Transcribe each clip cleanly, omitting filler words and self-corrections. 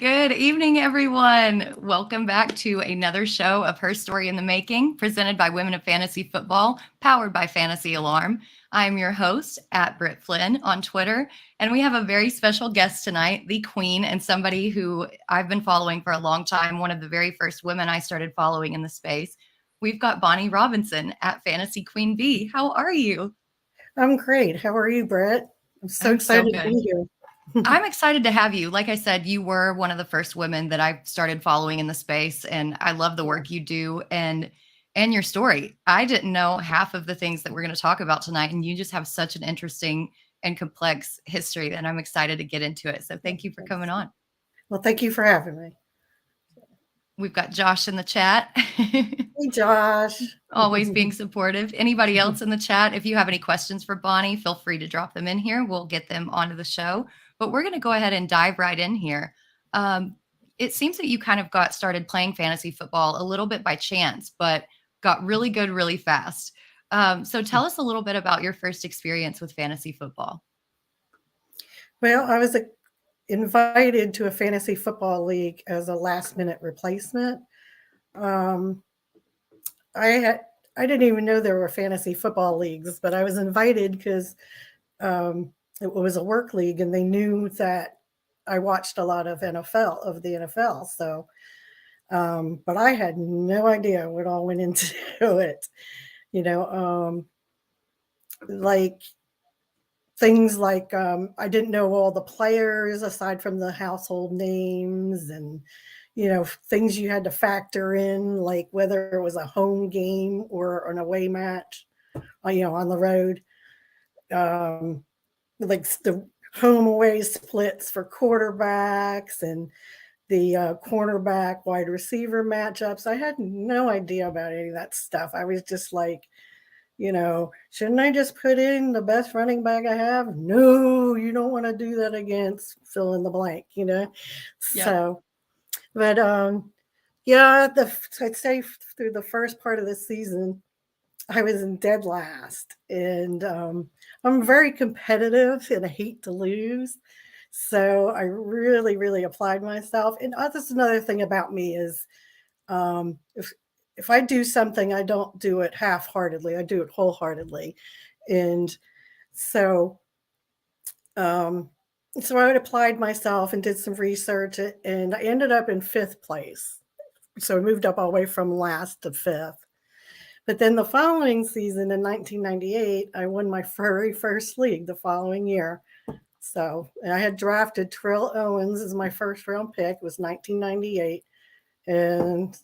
Good evening, everyone. Welcome back to another show of Her Story in the Making, presented by Women of Fantasy Football, powered by Fantasy Alarm. I'm your host at Britt Flinn on Twitter, and we have a very special guest tonight, the Queen, and somebody who I've been following for a long time, one of the very first women I started following in the space. We've got Bonnie Robinson at Fantasy Queen B. How are you? I'm great. How are you, Britt? I'm so I'm so excited to good. be here. I'm excited to have you. Like I said, you were one of the first women that I started following in the space, and I love the work you do and your story. I didn't know half of the things that we're going to talk about tonight, and you just have such an interesting and complex history, and I'm excited to get into it. So thank you for coming on. Well, thank you for having me. We've got Josh in the chat. Hey, Josh. Always being supportive. Anybody else in the chat, if you have any questions for Bonnie, feel free to drop them in here. We'll get them onto the show. But we're going to go ahead and dive right in here. It seems that you kind of got started playing fantasy football a little bit by chance, but got really good really fast. So tell us a little bit about your first experience with fantasy football. Well, I was invited to a fantasy football league as a last-minute replacement. Um, I didn't even know there were fantasy football leagues, but I was invited because it was a work league, and they knew that I watched a lot of the NFL. So, but I had no idea what all went into it. You know, like things like I didn't know all the players aside from the household names, and things you had to factor in, like whether it was a home game or an away match, on the road. Um, like the home away splits for quarterbacks and the cornerback wide receiver matchups. I had no idea about any of that stuff. I was just like, shouldn't I just put in the best running back I have? No, you don't want to do that against fill in the blank, Yeah. So, but yeah, I'd say through the first part of the season, I was in dead last, and I'm very competitive and I hate to lose. So I really, really applied myself. And that's another thing about me is if I do something, I don't do it half-heartedly. I do it wholeheartedly, and so um, so I applied myself and did some research, and I ended up in fifth place. So I moved up all the way from last to fifth. But then the following season in 1998, I won my very first league the following year. So I had drafted Terrell Owens as my first round pick. It was 1998, and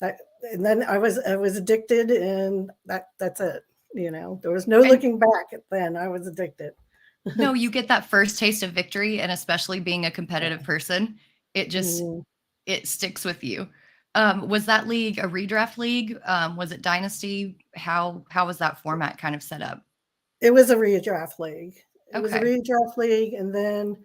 that, and then I was addicted, and that's it. There was no And looking back. Then I was addicted. no, you get that first taste of victory, and especially being a competitive person, it just Mm. it sticks with you. Was that league a redraft league? Was it dynasty? How was that format kind of set up? It was a redraft league. It was a Okay. redraft league, and then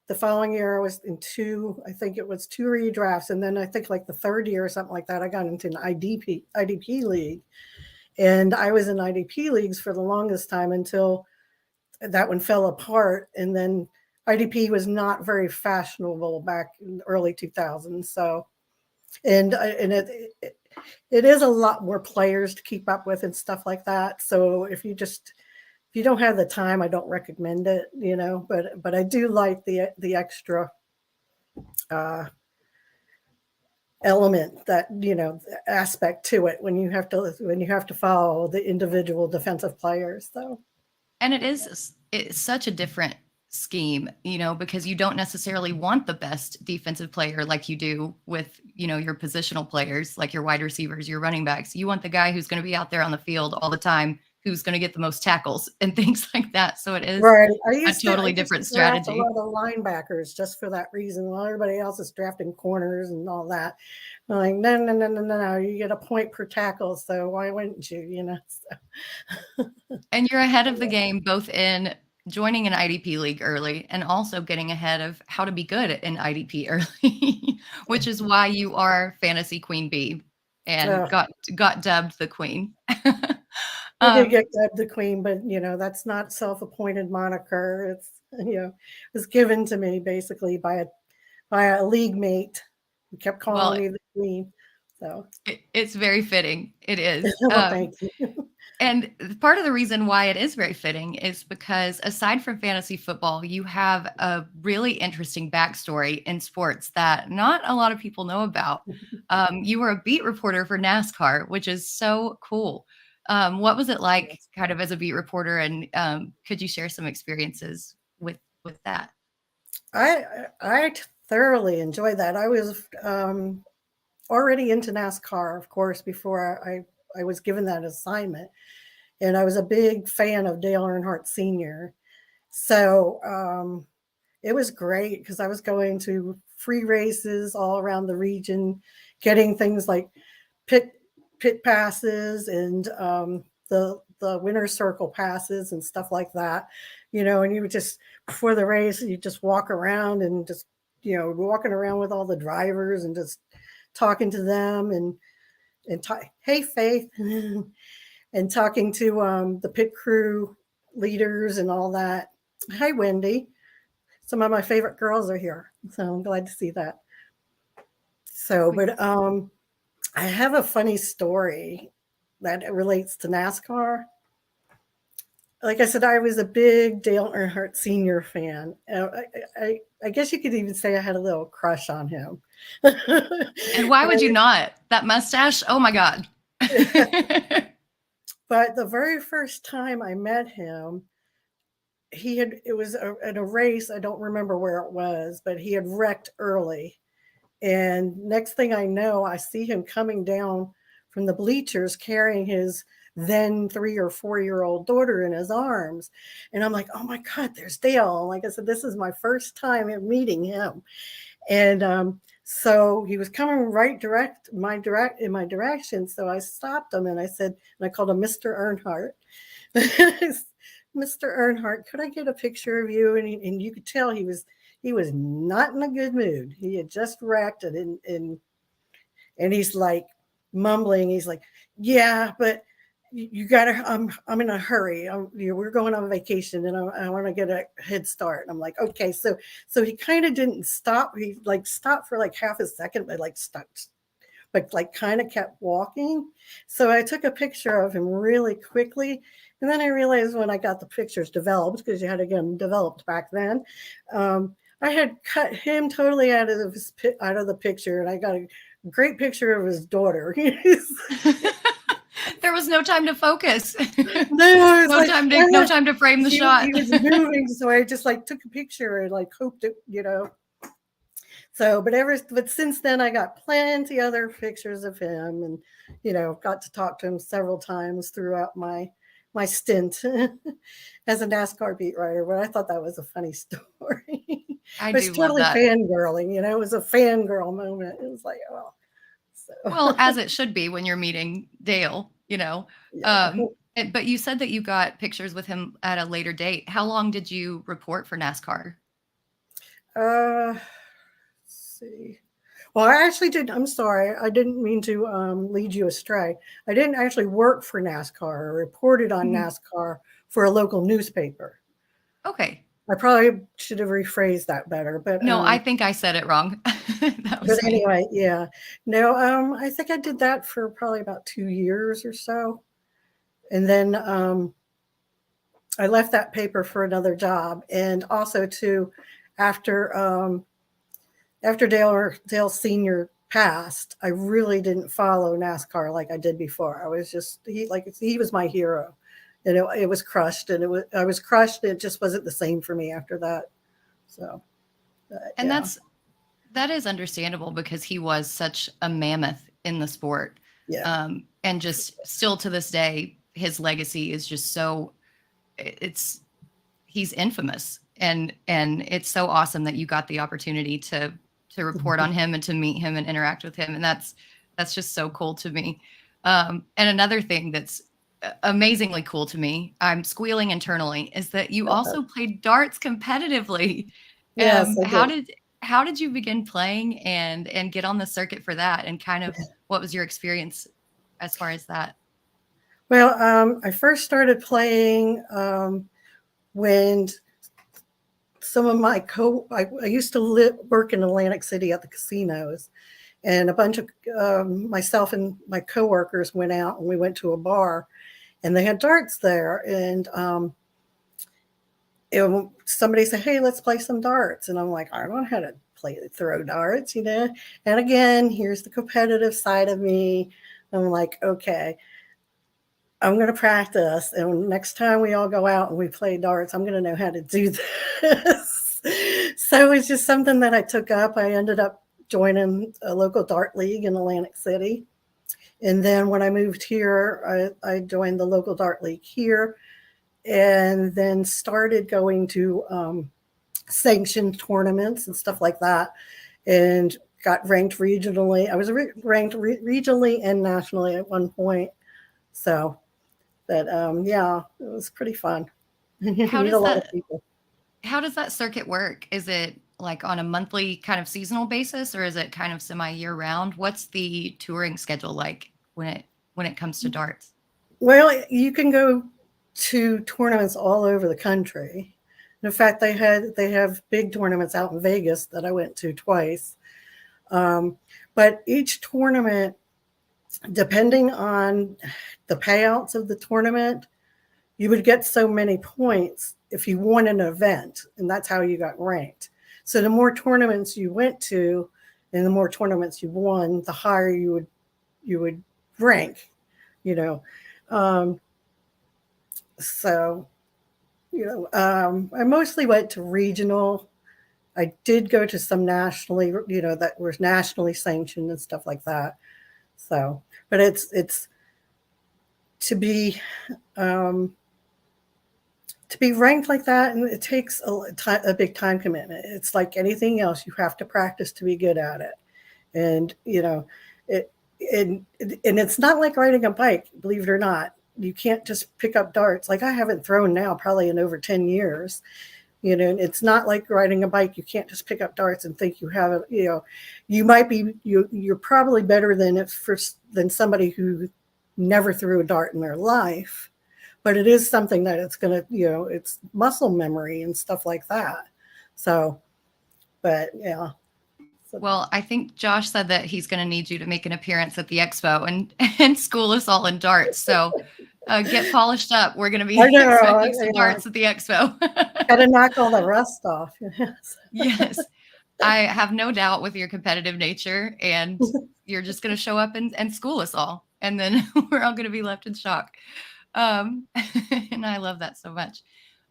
the following year I was in two. I think it was two redrafts, and then I think like the third year or something like that, I got into an IDP league, and I was in IDP leagues for the longest time until that one fell apart, and then IDP was not very fashionable back in the early 2000s. So, and it is a lot more players to keep up with and stuff like that. So if you don't have the time, I don't recommend it, but I do like the extra uh, element, that aspect to it when you have to follow the individual defensive players. So And it's such a different scheme, because you don't necessarily want the best defensive player like you do with, your positional players, like your wide receivers, your running backs. You want the guy who's going to be out there on the field all the time, who's going to get the most tackles and things like that. So it is right, a I totally used to different draft a strategy. lot of linebackers just for that reason, while everybody else is drafting corners and all that. I'm like, no, no, no, no, no, no, you get a point per tackle, so why wouldn't you? So. And you're ahead of the game both in joining an IDP league early and also getting ahead of how to be good in IDP early, which is why you are Fantasy Queen Bee and uh, got dubbed the queen. I did um, get dubbed the queen, but that's not self-appointed moniker. It's it was given to me basically by by a league mate who kept calling Well, me the queen. So, it's very fitting. It is. well, thank you. And part of the reason why it is very fitting is because aside from fantasy football, you have a really interesting backstory in sports that not a lot of people know about. You were a beat reporter for NASCAR, which is so cool. What was it like kind of as a beat reporter? And could you share some experiences with that? I thoroughly enjoyed that. I was already into NASCAR, of course, before I was given that assignment. And I was a big fan of Dale Earnhardt Sr. So it was great because I was going to free races all around the region, getting things like pit passes and the winner's circle passes and stuff like that. And you would just before the race, you just walk around and just walking around with all the drivers and just talking to them and talk, hey Faith, and talking to the pit crew leaders and all that. Hi Wendy, some of my favorite girls are here, so I'm glad to see that. So, but I have a funny story that relates to NASCAR. Like I said, I was a big Dale Earnhardt Sr. fan. I guess you could even say I had a little crush on him. And why would you not? That mustache? Oh my God. But the very first time I met him, it was at a race. I don't remember where it was, but he had wrecked early. And next thing I know, I see him coming down from the bleachers carrying his then 3 or 4-year-old daughter in his arms. And I'm like, oh my God, there's Dale. Like I said, this is my first time meeting him. And so he was coming in my direction. So I stopped him and I said, and I called him Mr. Earnhardt. Mr. Earnhardt, could I get a picture of you? And you could tell he was not in a good mood. He had just wrecked it, and he's like mumbling. He's like, yeah, but you gotta, I'm in a hurry. We're going on vacation and I want to get a head start. And I'm like, okay. So he kind of didn't stop. He like stopped for like half a second, but like stopped, but like kind of kept walking. So I took a picture of him really quickly. And then I realized when I got the pictures developed, because you had to get them developed back then, I had cut him totally out of the picture, and I got a great picture of his daughter. There was no time to focus. No time to frame the shot. He was moving, so I just like took a picture and like hoped it, So, but since then, I got plenty other pictures of him, and got to talk to him several times throughout my stint as a NASCAR beat writer. But I thought that was a funny story. I It was do totally love that. Fangirling, it was a fangirl moment. It was like, oh, so. Well, as it should be when you're meeting Dale, Yeah. But you said that you got pictures with him at a later date. How long did you report for NASCAR? Let's see. Well, I actually did. I'm sorry. I didn't mean to lead you astray. I didn't actually work for NASCAR. I reported on NASCAR for a local newspaper. Okay. I probably should have rephrased that better, but no, I think I said it wrong. But anyway, yeah. No, I think I did that for probably about 2 years or so. And then I left that paper for another job. And also too, after Dale Sr. passed, I really didn't follow NASCAR like I did before. I was just he was my hero, and it was crushed, and I was crushed. It just wasn't the same for me after that. So, and that is understandable because he was such a mammoth in the sport. Yeah. And just still to this day, his legacy is just he's infamous, and it's so awesome that you got the opportunity to report on him and to meet him and interact with him. And that's just so cool to me. And another thing that's amazingly cool to me, I'm squealing internally, is that you also played darts competitively. Yes, How did you begin playing and get on the circuit for that? And kind of what was your experience as far as that? Well, I first started playing when some of my I used to work in Atlantic City at the casinos, and a bunch of myself and my coworkers went out and we went to a bar, and they had darts there, and somebody said, "Hey, let's play some darts," and I'm like, I don't know how to throw darts, And again, here's the competitive side of me. I'm like, okay, I'm going to practice, and next time we all go out and we play darts, I'm going to know how to do this. So it's just something that I took up. I ended up joining a local dart league in Atlantic City. And then when I moved here, I joined the local dart league here, and then started going to sanctioned tournaments and stuff like that, and got ranked regionally. I was ranked regionally and nationally at one point. So, but yeah, it was pretty fun. You How meet does a lot of that people. how does that circuit work? Is it like on a monthly kind of seasonal basis, or is it kind of semi-year round? What's the touring schedule like when it comes to darts? Well, you can go to tournaments all over the country. In fact, they have big tournaments out in Vegas that I went to twice. But each tournament, depending on the payouts of the tournament, you would get so many points if you won an event, and that's how you got ranked. So the more tournaments you went to and the more tournaments you won, the higher you would rank, you know. So, I mostly went to regional. I did go to some nationally, that was nationally sanctioned and stuff like that. So, but it's to be ranked like that, and it takes a big time commitment. It's like anything else; you have to practice to be good at it, and and it's not like riding a bike. Believe it or not, you can't just pick up darts. Like I haven't thrown now probably in over 10 years. It's not like riding a bike. You can't just pick up darts and think you have it. You might be you're probably better than somebody who never threw a dart in their life. But it is something that it's going to, it's muscle memory and stuff like that. So, but yeah. Well, I think Josh said that he's going to need you to make an appearance at the expo and school us all in darts. So get polished up. We're going to be expecting some darts at the expo. Got to knock all the rust off. Yes. I have no doubt with your competitive nature, and you're just going to show up and school us all. And then we're all going to be left in shock. And I love that so much.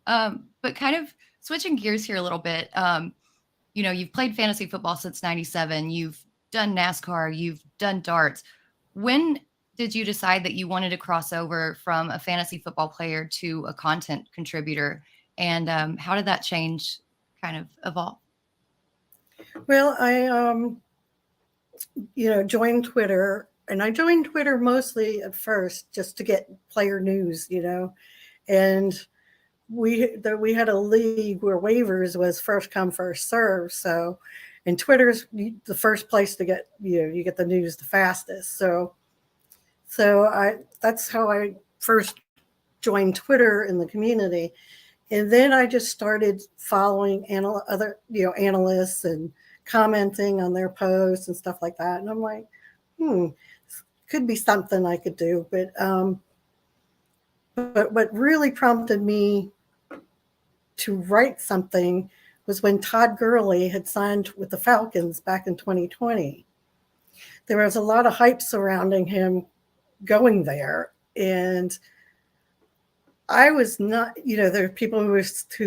But kind of switching gears here a little bit, you've played fantasy football since 97. You've done NASCAR, you've done darts. When did you decide that you wanted to cross over from a fantasy football player to a content contributor? And how did that change kind of evolve? Well, I, joined Twitter, and I joined Twitter mostly at first just to get player news, and we had a league where waivers was first come, first serve. So, and Twitter's the first place to get, you get the news the fastest. So that's how I first joined Twitter in the community. And then I just started following other, analysts and commenting on their posts and stuff like that. And I'm like, could be something I could do. But what really prompted me to write something was when Todd Gurley had signed with the Falcons back in 2020. There was a lot of hype surrounding him going there. And I was not, there are people who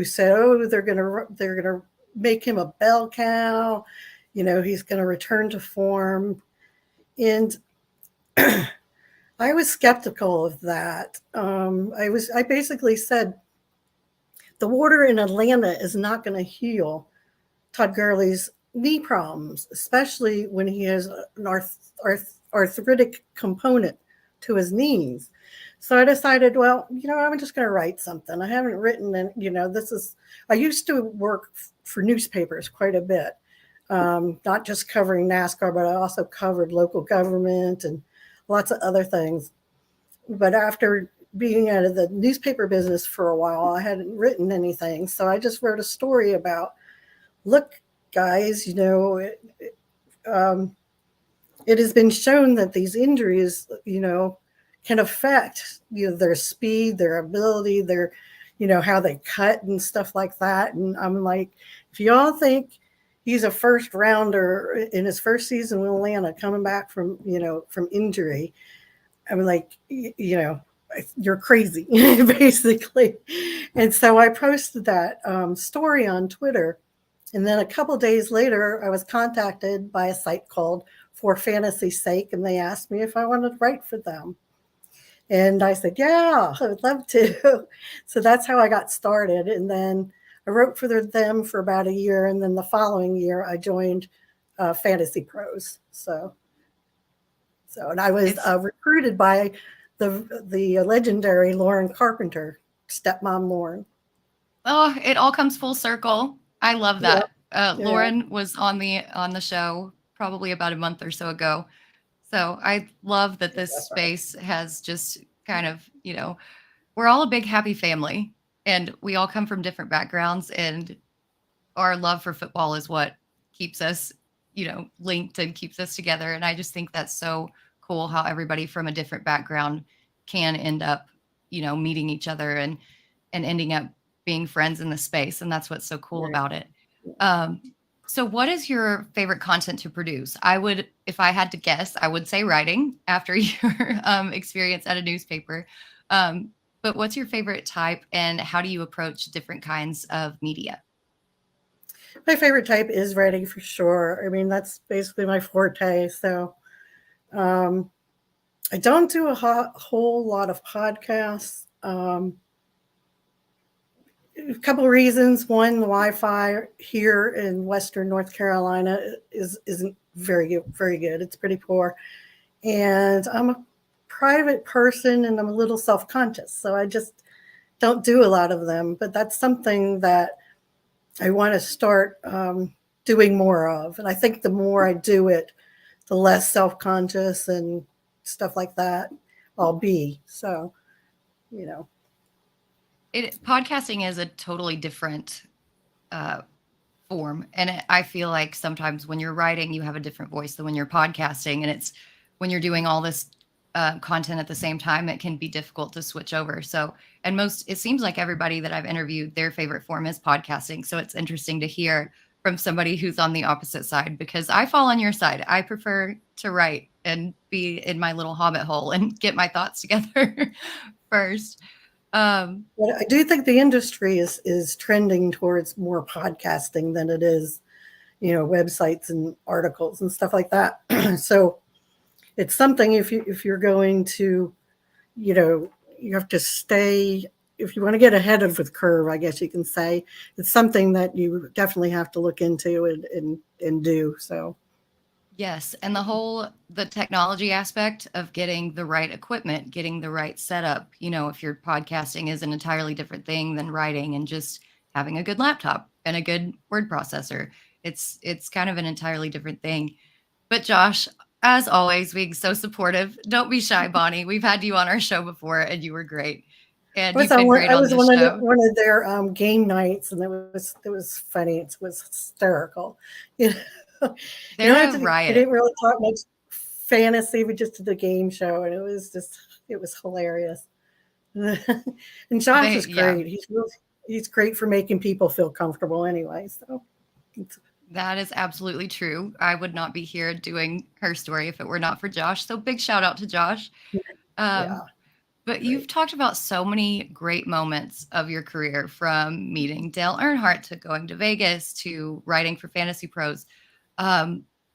said, oh, they're gonna make him a bell cow, he's gonna return to form. And I was skeptical of that. I basically said the water in Atlanta is not going to heal Todd Gurley's knee problems, especially when he has an arthritic component to his knees. So I decided, well, I'm just going to write something. I haven't written, I used to work for newspapers quite a bit, not just covering NASCAR, but I also covered local government and lots of other things. But after being out of the newspaper business for a while, I hadn't written anything. So I just wrote a story about, look, guys, it has been shown that these injuries, can affect, their speed, their ability, their, how they cut and stuff like that. And I'm like, if y'all think he's a first rounder in his first season with Atlanta coming back from injury, I'm like, you're crazy, basically. And so I posted that story on Twitter. And then a couple days later, I was contacted by a site called For Fantasy's Sake, and they asked me if I wanted to write for them. And I said, yeah, I would love to. So that's how I got started. And then I wrote for them for about a year. And then the following year, I joined Fantasy Pros. And I was recruited by the legendary Lauren Carpenter, stepmom Lauren. Oh, it all comes full circle. I love that. Yep. Lauren was on the show probably about a month or so ago. So I love that this space has just kind of, we're all a big happy family, and we all come from different backgrounds, and our love for football is what keeps us, linked and keeps us together. And I just think that's so cool how everybody from a different background can end up, meeting each other and ending up being friends in the space. And that's what's so cool about it. So what is your favorite content to produce? If I had to guess, I would say writing after your experience at a newspaper. But what's your favorite type, and how do you approach different kinds of media? My favorite type is writing for sure. I mean, that's basically my forte. So I don't do a whole lot of podcasts. A couple of reasons. One, the Wi-Fi here in Western North Carolina isn't very good. It's pretty poor. And I'm a private person, and I'm a little self-conscious. So I just don't do a lot of them. But that's something that I want to start doing more of. And I think the more I do it, the less self-conscious and stuff like that I'll be. So, Podcasting is a totally different form. And I feel like sometimes when you're writing, you have a different voice than when you're podcasting. And it's when you're doing all this content at the same time, it can be difficult to switch over. So, and it seems like everybody that I've interviewed, their favorite form is podcasting. So it's interesting to hear from somebody who's on the opposite side, because I fall on your side. I prefer to write and be in my little hobbit hole and get my thoughts together first. But I do think the industry is trending towards more podcasting than it is, websites and articles and stuff like that. So it's something, if you're going to, you have to stay, if you want to get ahead of the curve, I guess you can say, it's something that you definitely have to look into and do. So. Yes. And the technology aspect of getting the right equipment, getting the right setup, if your podcasting is an entirely different thing than writing, and just having a good laptop and a good word processor, it's kind of an entirely different thing. But Josh, as always, being so supportive. Don't be shy, Bonnie. We've had you on our show before, and you were great. And you've been great on this show. I was one of their game nights, and it was funny. It was hysterical. They're a riot. We didn't really talk much fantasy. We just did the game show, and it was hilarious. And Josh is great. Yeah. He's great for making people feel comfortable anyway. So that is absolutely true. I would not be here doing HERstory if it were not for Josh. So big shout out to Josh. Yeah. But you've talked about so many great moments of your career, from meeting Dale Earnhardt to going to Vegas to writing for Fantasy Pros.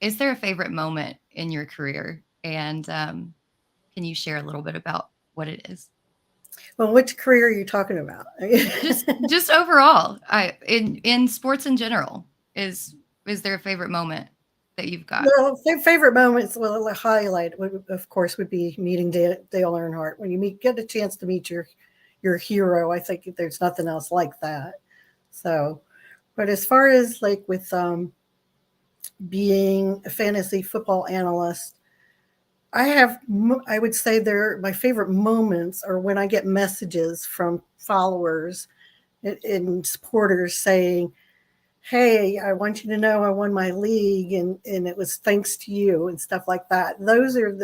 Is there a favorite moment in your career? And can you share a little bit about what it is? Well, which career are you talking about? just overall, in sports in general, is there a favorite moment that you've got? Well, favorite moments, well, a highlight, of course, would be meeting Dale Earnhardt. When you get a chance to meet your hero, I think there's nothing else like that. So, but as far as like with being a fantasy football analyst, I would say my favorite moments are when I get messages from followers and supporters saying, hey, I want you to know I won my league and it was thanks to you and stuff like that. Those are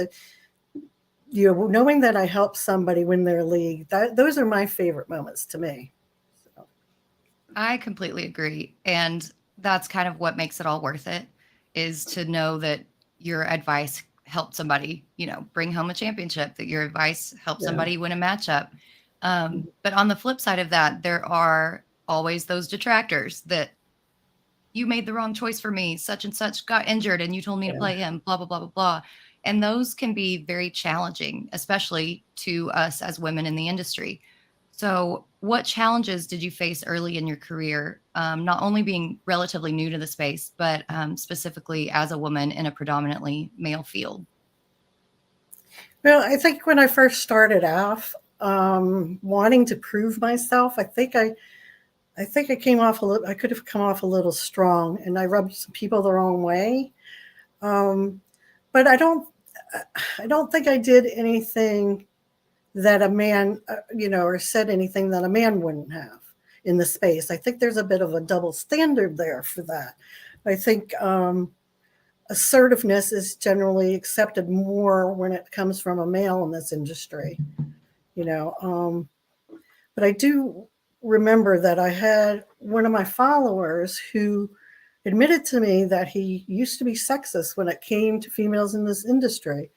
knowing that I helped somebody win their league, those are my favorite moments to me. So. I completely agree. And that's kind of what makes it all worth it, is to know that your advice helped somebody, bring home a championship, that your advice helped somebody win a matchup. But on the flip side of that, there are always those detractors that you made the wrong choice for me. Such and such got injured and you told me to play him, blah, blah, blah, blah, blah. And those can be very challenging, especially to us as women in the industry. So what challenges did you face early in your career, not only being relatively new to the space, but specifically as a woman in a predominantly male field? Well, I think when I first started off, wanting to prove myself, I think I came off a little. I could have come off a little strong, and I rubbed some people the wrong way. But I don't think I did anything that a man, or said anything that a man wouldn't have in the space. I think there's a bit of a double standard there for that. I think assertiveness is generally accepted more when it comes from a male in this industry, But I do remember that I had one of my followers who admitted to me that he used to be sexist when it came to females in this industry.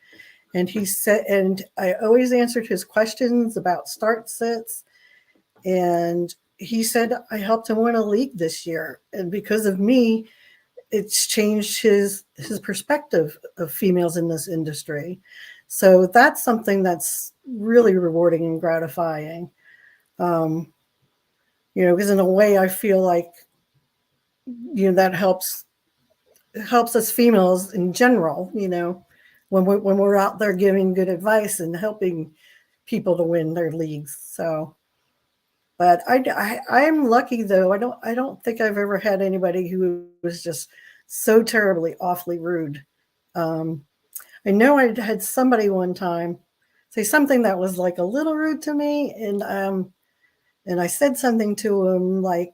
And he said, and I always answered his questions about start sits. And he said, I helped him win a league this year. And because of me, it's changed his perspective of females in this industry. So that's something that's really rewarding and gratifying. Because in a way I feel like, that helps us females in general, when we're out there giving good advice and helping people to win their leagues. So, but I'm lucky though. I don't think I've ever had anybody who was just so terribly awfully rude. I know I had somebody one time say something that was like a little rude to me, and I said something to him like,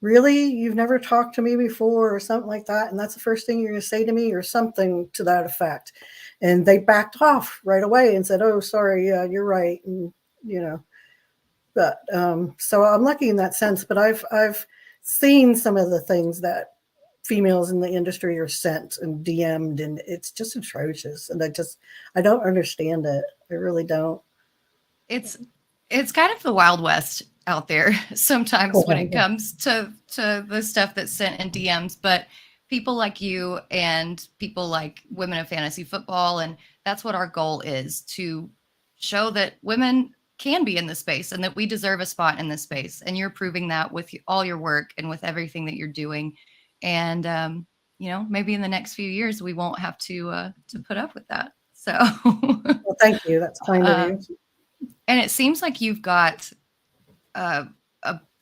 really, you've never talked to me before or something like that, and that's the first thing you're going to say to me, or something to that effect. And they backed off right away and said, oh, sorry, you're right. And but so I'm lucky in that sense. But I've seen some of the things that females in the industry are sent and DM'd, and it's just atrocious, and I don't understand it. I really don't. It's kind of the Wild West out there sometimes when it comes to the stuff that's sent in DMs, but people like you and people like Women of Fantasy Football, and that's what our goal is, to show that women can be in this space and that we deserve a spot in this space. And you're proving that with all your work and with everything that you're doing. And maybe in the next few years we won't have to put up with that. So well, thank you. That's kind of you. And it seems like you've got a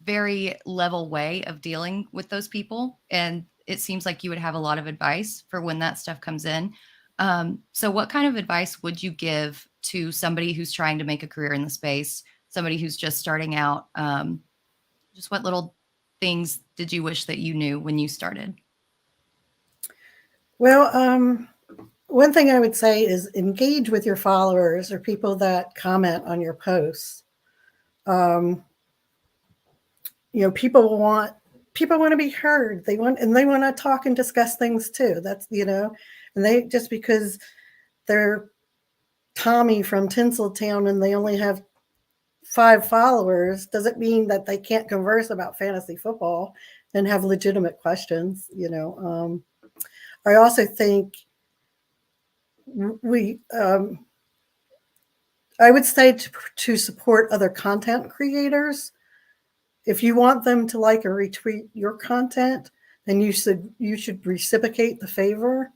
very level way of dealing with those people. And it seems like you would have a lot of advice for when that stuff comes in. So what kind of advice would you give to somebody who's trying to make a career in the space, somebody who's just starting out? Just what little things did you wish that you knew when you started? Well, one thing I would say is engage with your followers or people that comment on your posts. People want to be heard. They want to talk and discuss things too. That's, and they, just because they're Tommy from Tinseltown and they only have 5 followers doesn't mean that they can't converse about fantasy football and have legitimate questions. I also think I would say to support other content creators. If you want them to like or retweet your content, then you should reciprocate the favor.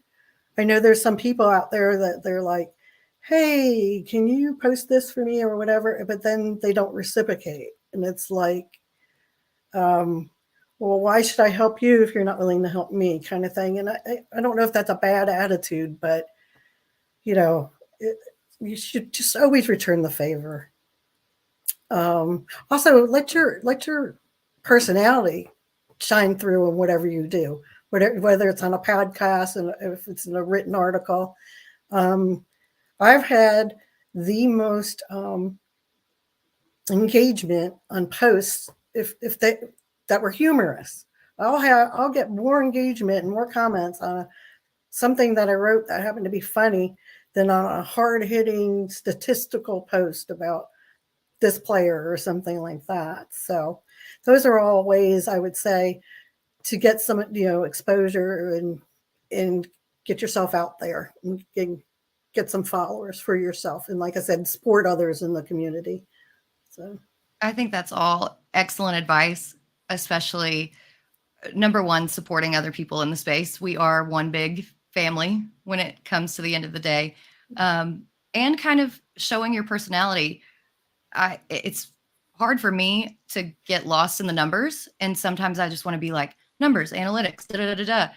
I know there's some people out there that they're like, hey, can you post this for me or whatever? But then they don't reciprocate. And it's like, well, why should I help you if you're not willing to help me, kind of thing. And I don't know if that's a bad attitude, but you know, you should just always return the favor. Also, let your personality shine through in whatever you do, whether it's on a podcast and if it's in a written article. I've had the most engagement on posts if they that were humorous. I'll get more engagement and more comments on something that I wrote that happened to be funny than on a hard-hitting statistical post about this player or something like that. So those are all ways I would say to get some, exposure and get yourself out there and get some followers for yourself. And like I said, support others in the community. So I think that's all excellent advice, especially number one, supporting other people in the space. We are one big family when it comes to the end of the day. And kind of showing your personality. It's hard for me to get lost in the numbers. And sometimes I just want to be like, numbers, analytics, da, da, da, da.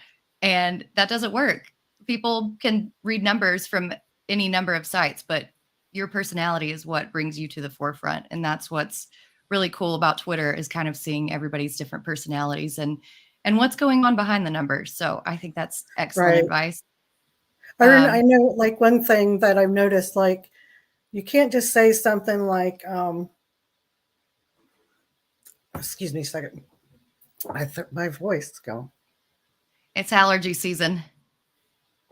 And that doesn't work. People can read numbers from any number of sites, but your personality is what brings you to the forefront. And that's what's really cool about Twitter, is kind of seeing everybody's different personalities and what's going on behind the numbers. So I think that's excellent advice. I know, like, one thing that I've noticed, like, you can't just say something like, excuse me a second. My voice is gone. It's allergy season,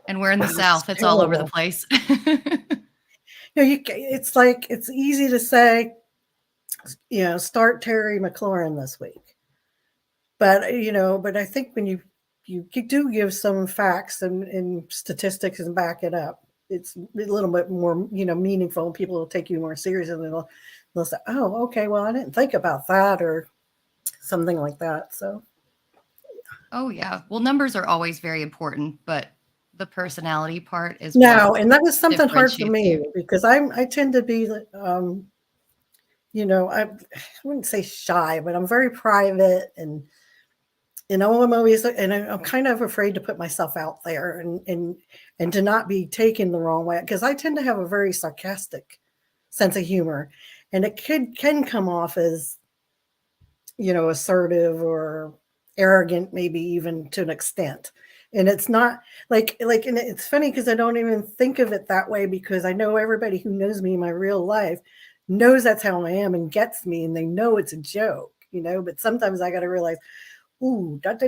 and we're in the South. It's all over the place. It's like, it's easy to say, start Terry McLaurin this week. But I think when you do give some facts and statistics and back it up, it's a little bit more, meaningful, and people will take you more seriously. They'll say, oh, okay, well, I didn't think about that, or something like that. So. Oh, yeah. Well, numbers are always very important, but the personality part is and that was something hard for me, because I tend to be, I wouldn't say shy, but I'm very private, and I'm always, and I'm kind of afraid to put myself out there and to not be taken the wrong way, because I tend to have a very sarcastic sense of humor, and it can come off as, assertive or arrogant, maybe even to an extent. And it's not like, and it's funny because I don't even think of it that way, because I know everybody who knows me in my real life knows that's how I am and gets me, and they know it's a joke, but sometimes I got to realize, ooh, that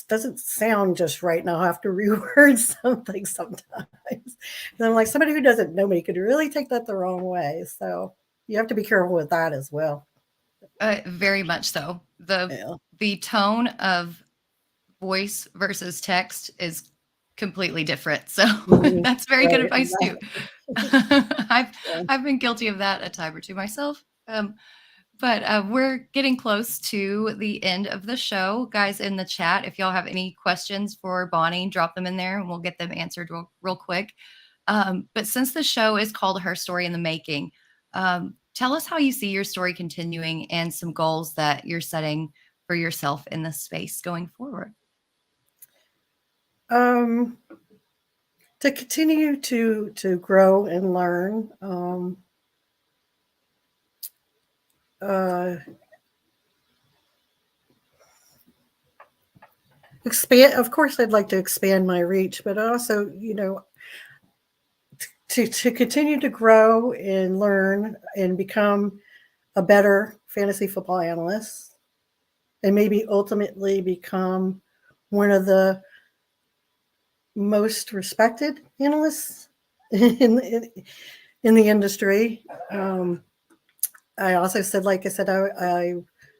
doesn't sound just right now. I have to reword something sometimes. And I'm like, somebody who doesn't know me could really take that the wrong way. So you have to be careful with that as well. Very much so. The tone of voice versus text is completely different. So that's very good advice too. I've been guilty of that a time or two myself. But we're getting close to the end of the show. Guys in the chat, if y'all have any questions for Bonnie, drop them in there and we'll get them answered real quick. But since the show is called Her Story in the Making, tell us how you see your story continuing and some goals that you're setting for yourself in this space going forward. To continue to grow and learn. Expand. Of course, I'd like to expand my reach, but also, to continue to grow and learn and become a better fantasy football analyst, and maybe ultimately become one of the most respected analysts in the industry. I also said, like I said, I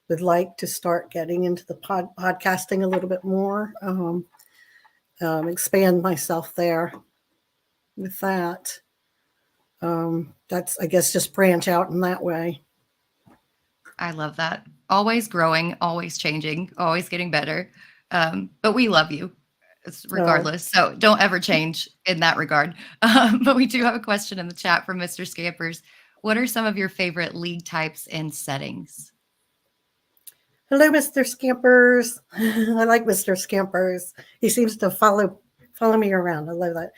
would like to start getting into the podcasting a little bit more, expand myself there with that. That's, I guess, just branch out in that way. I love that. Always growing, always changing, always getting better. But we love you regardless. So don't ever change in that regard. But we do have a question in the chat from Mr. Scampers. What are some of your favorite league types and settings? Hello, Mr. Scampers. I like Mr. Scampers. He seems to follow Follow me around. I love that.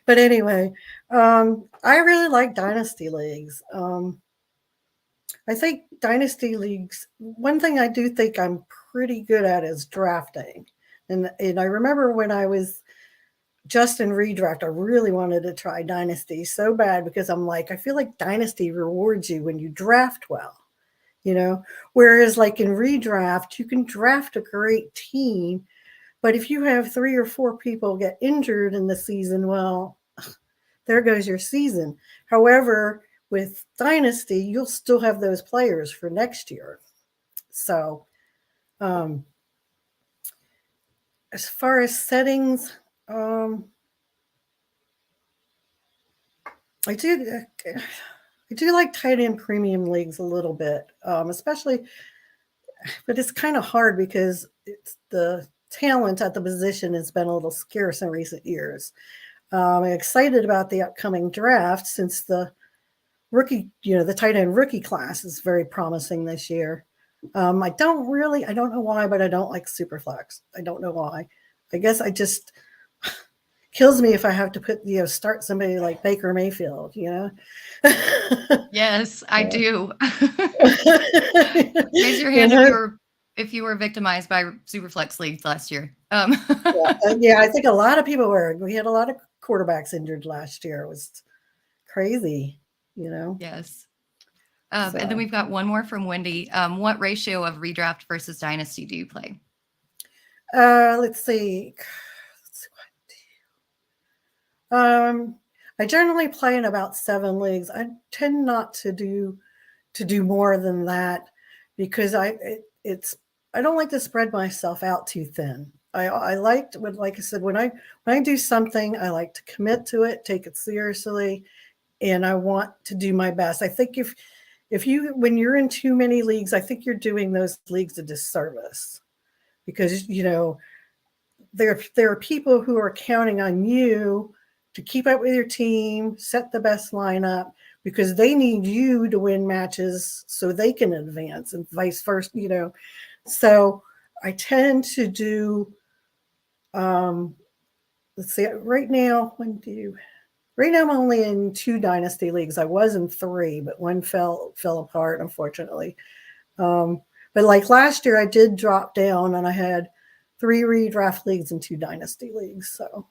But anyway, I really like dynasty leagues. I think dynasty leagues, one thing I do think I'm pretty good at is drafting. And I remember when I was just in redraft, I really wanted to try dynasty so bad because I'm like, I feel like dynasty rewards you when you draft well, you know, whereas like in redraft, you can draft a great team, but if you have 3 or 4 people get injured in the season, well, there goes your season. However, with dynasty, you'll still have those players for next year. So, as far as settings, I do like tight end premium leagues a little bit, especially, but it's kind of hard because it's the talent at the position has been a little scarce in recent years. I'm excited about the upcoming draft since the rookie, the tight end rookie class is very promising this year. I don't know why, but I don't like Superflex. I don't know why. I guess I just kills me if I have to start somebody like Baker Mayfield, Yes, I do. Raise your hand if you were victimized by Superflex leagues last year. Yeah, I think a lot of people were. We had a lot of quarterbacks injured last year. It was crazy, Yes. And then we've got one more from Wendy. What ratio of redraft versus dynasty do you play? Let's see. I generally play in about 7 leagues. I tend not to do more than that because I don't like to spread myself out too thin. I like I said, when I do something, I like to commit to it, take it seriously, and I want to do my best. I think when you're in too many leagues, I think you're doing those leagues a disservice because there are people who are counting on you to keep up with your team, set the best lineup, because they need you to win matches so they can advance and vice versa, So I tend to do, let's see, right now I'm only in 2 dynasty leagues. I was in 3, but one fell apart, unfortunately. But like last year, I did drop down and I had 3 redraft leagues and 2 dynasty leagues. So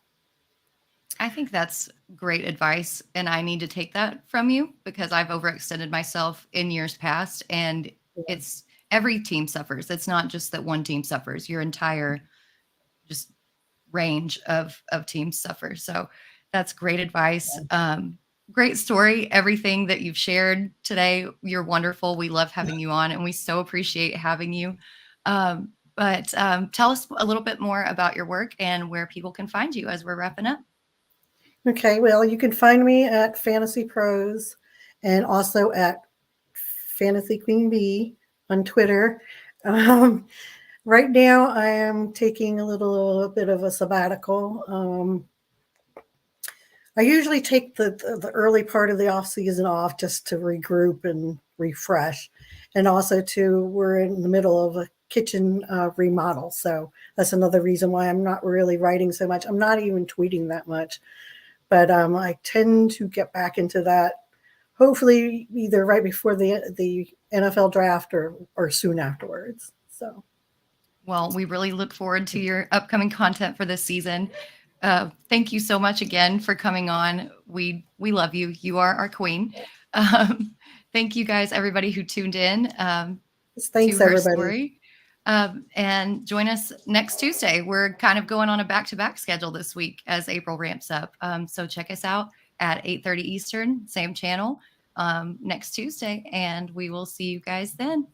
I think that's great advice. And I need to take that from you because I've overextended myself in years past. And it's every team suffers. It's not just that one team suffers. Your entire just range of teams suffer. So that's great advice. Great story. Everything that you've shared today, you're wonderful. We love having you on and we so appreciate having you. But tell us a little bit more about your work and where people can find you as we're wrapping up. Okay, well, you can find me at Fantasy Pros and also at Fantasy Queen Bee on Twitter. Right now, I am taking a little bit of a sabbatical. I usually take the early part of the off season off just to regroup and refresh, and also we're in the middle of a kitchen remodel, so that's another reason why I'm not really writing so much. I'm not even tweeting that much, but I tend to get back into that. Hopefully, either right before the NFL draft or soon afterwards. So. Well, we really look forward to your upcoming content for this season. Thank you so much again for coming on. We love you. You are our queen. Thank you guys, everybody who tuned in Thanks, to everybody. HERstory. And join us next Tuesday. We're kind of going on a back-to-back schedule this week as April ramps up. So check us out at 8:30 Eastern, same channel next Tuesday, and we will see you guys then.